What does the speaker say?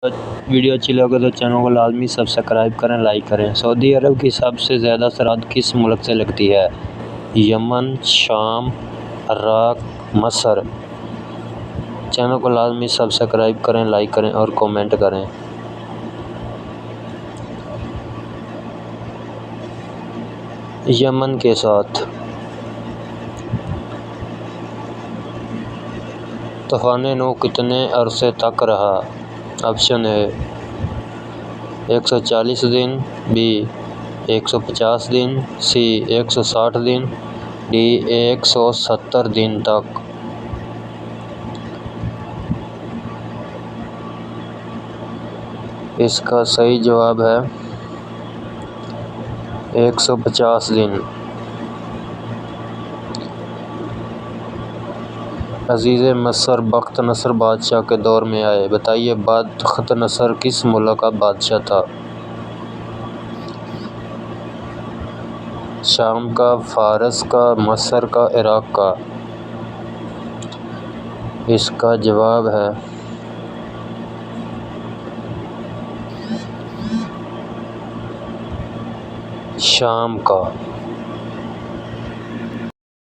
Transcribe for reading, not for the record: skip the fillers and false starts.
Video अच्छी लगे तो चैनल को लाजमी सब्सक्राइब करें, लाइक करें। सऊदी अरब की सबसे ज़्यादा सरहद किस मुल्क से लगती है? यमन, शाम, इराक, मसर। चैनल को लाजमी सब्सक्राइब करें, लाइक करें और कमेंट करें। यमन के साथ। तूफान नूह कितने अरसे तक रहा? ऑप्शन ए 140 दिन, बी 150 दिन, सी 160 दिन, डी 170 दिन तक। इसका सही जवाब है 150 दिन। अजीज़ मसर बख्त नसर बादशाह के दौर में आए। बताइए, बख्त नसर किस मुल्क का बादशाह था? शाम का, फारस का, मसर का, इराक का। इसका जवाब है शाम का।